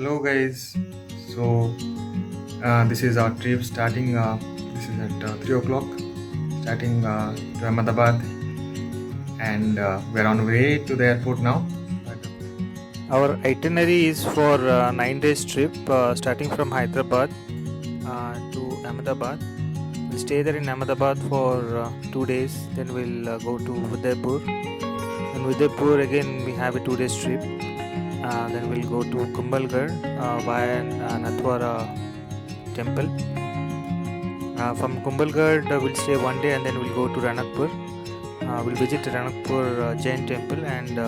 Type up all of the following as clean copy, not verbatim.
Hello guys. So this is our trip starting. This is at 3 o'clock, starting to Ahmedabad, and we're on way to the airport now. Our itinerary is for 9 days trip starting from Hyderabad to Ahmedabad. We'll stay there in Ahmedabad for 2 days. Then we'll go to Udaipur. In Udaipur again we have a 2 days trip. Then we'll go to Kumbhalgarh via Natwara temple. From Kumbhalgarh we'll stay one day and then we'll go to Ranakpur. We'll visit Ranakpur Jain temple and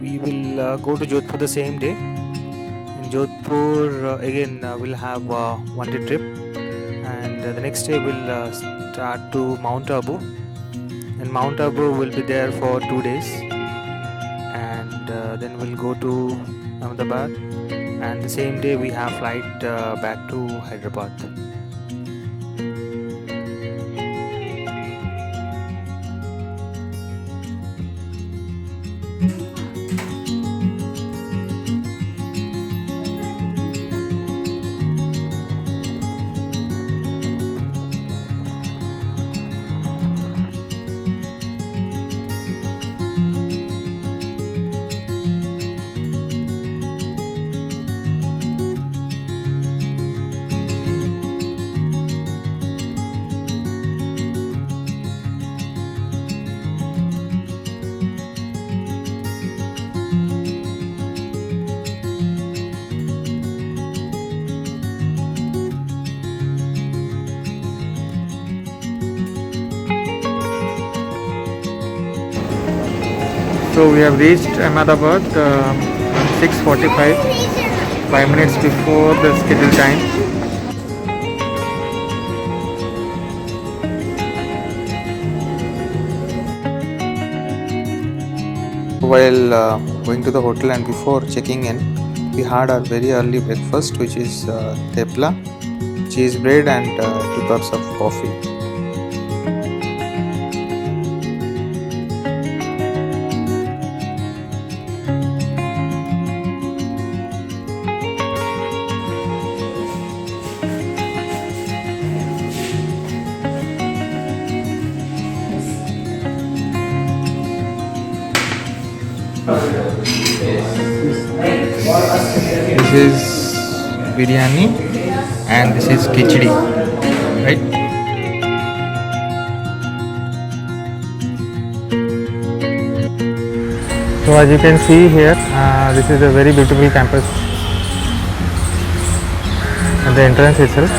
we will go to Jodhpur the same day. In Jodhpur again we'll have one day trip, and the next day we'll start to Mount Abu. In Mount Abu we'll be there for 2 days, and then we'll go to Ahmedabad, and the same day we have flight back to Hyderabad. So we have reached Ahmedabad on 6:45, 5 minutes before the scheduled time. While going to the hotel and before checking in, we had our very early breakfast, which is tepla, cheese bread, and 2 cups of coffee. This is biryani and this is khichdi, right? So as you can see here, this is a very beautiful campus at the entrance itself.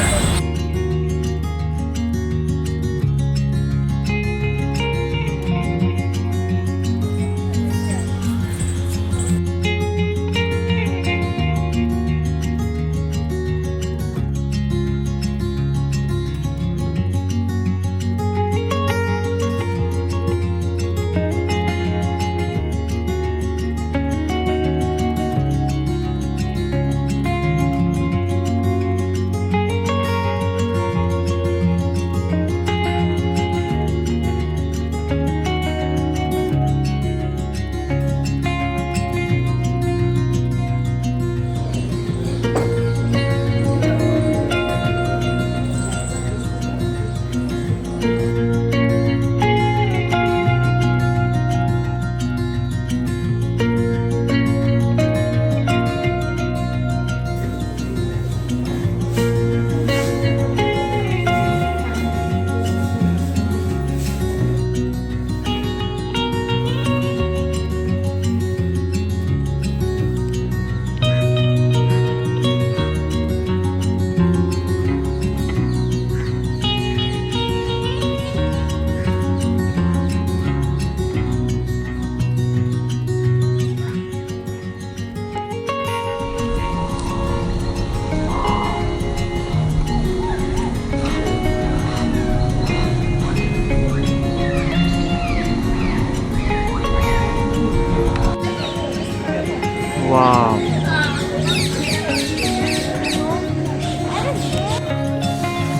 Wow.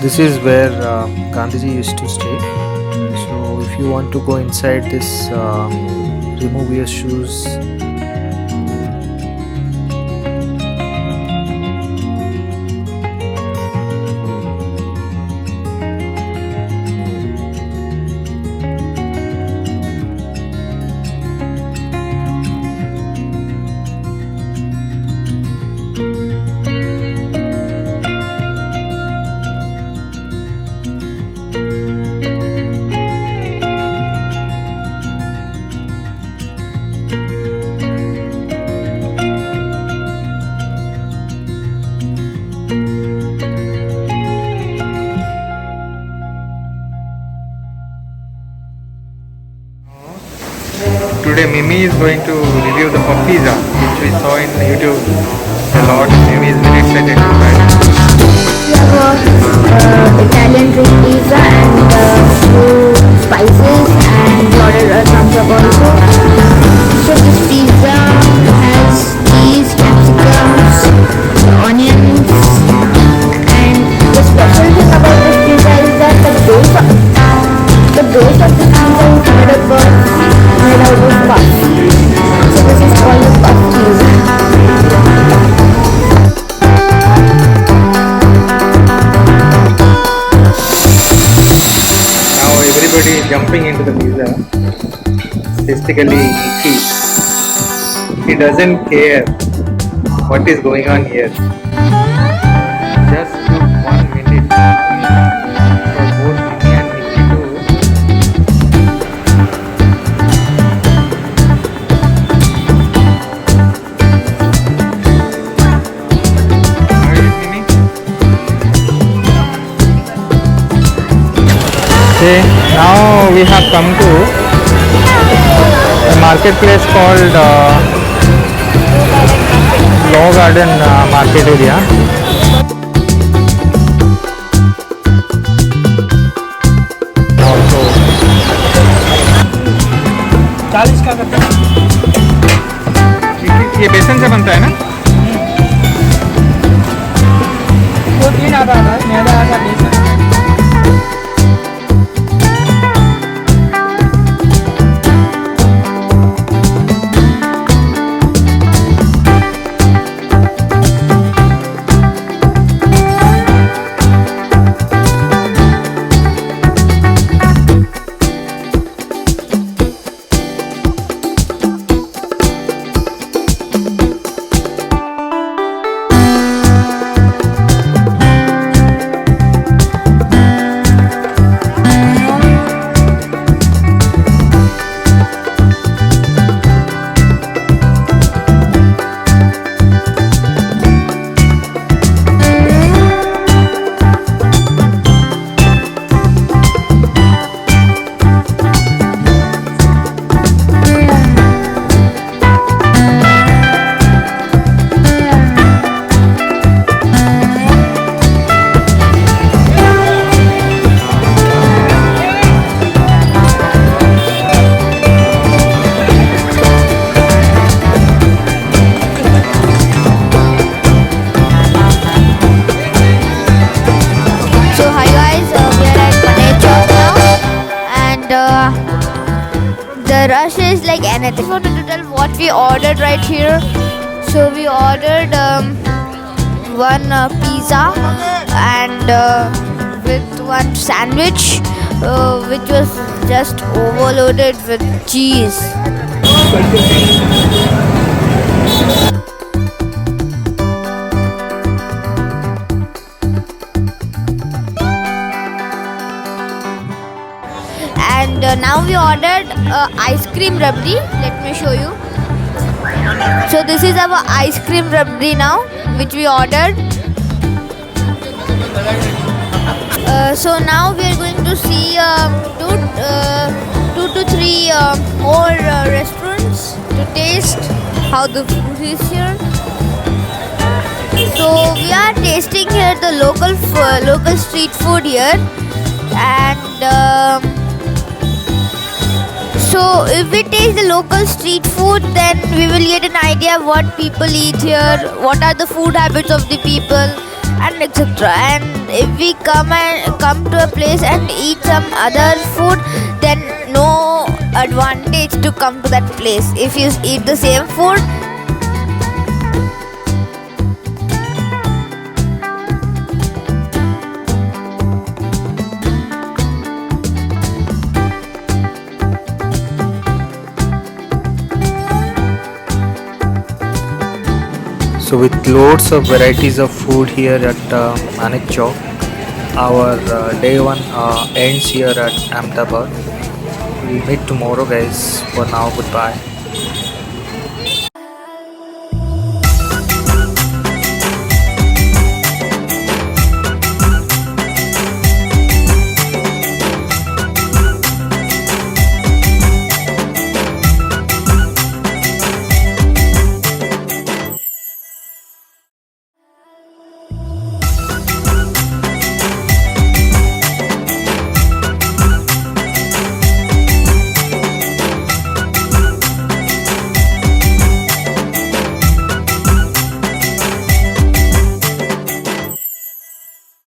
This is where Gandhiji used to stay. So if you want to go inside this, remove your shoes. today Mimi is going to review the puff pizza which we saw in YouTube a lot. Mimi is very excited to try it. We have Italian drink pizza and few spices, and we ordered a thumbs up also. So this pizza has cheese, capsicums, onions, and the special thing about this pizza is that the base of this pizza is made out of puff. So this is called the puff pizza. Now everybody is jumping into the pizza. Basically, he doesn't care what is going on here. Just took 1 minute for both Mimi and Nikki to how is it, Mimi? Okay, now we have come to a marketplace called Law Garden Market area. Also, 40 का करते हैं। ये बेसन से बनता है ना? Protein आता है, मैदा आता है। The rush is like anything. I just wanted to tell what we ordered right here. So we ordered one pizza and with one sandwich which was just overloaded with cheese. And now we ordered ice cream rabdi. Let me show you. So this is our ice cream rabdi now, which we ordered. So now we are going to see two to three more restaurants to taste how the food is here. So we are tasting here the local street food here, and so if we taste the local street food, then we will get an idea what people eat here, what are the food habits of the people, and etc. And if we come to a place and eat some other food, then no advantage to come to that place. If you eat the same food, So with loads of varieties of food here at Manik Chowk, our day one ends here at Ahmedabad. We'll meet tomorrow guys. For now, goodbye.